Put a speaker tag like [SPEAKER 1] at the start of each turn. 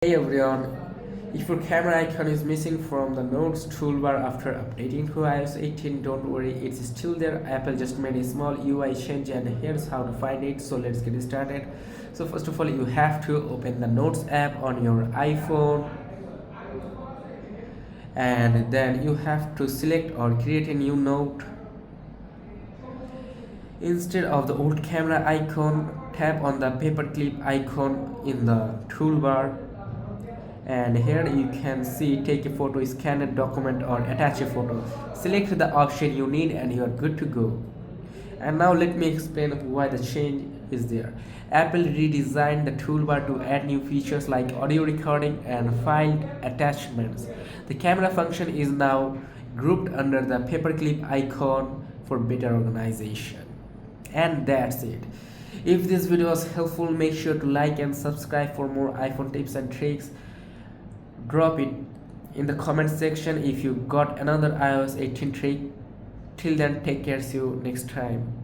[SPEAKER 1] Hey everyone, if your camera icon is missing from the Notes toolbar after updating to iOS 18, don't worry, it's still there. Apple just made a small UI change and here's how to find it. So let's get started. So first of all, you have to open the Notes app on your iPhone and then you have to select or create a new note. Instead of the old camera icon, tap on the paperclip icon in the toolbar and here you can see take a photo, scan a document or attach a photo. Select the option you need and you are good to go. And now let me explain why the change is there. Apple redesigned the toolbar to add new features like audio recording and file attachments. The camera function is now grouped under the paperclip icon for better organization. And that's it. If this video was helpful, make sure to like and subscribe for more iPhone tips and tricks. Drop it in the comment section if you got another iOS 18 trick. Till then, take care, see you next time.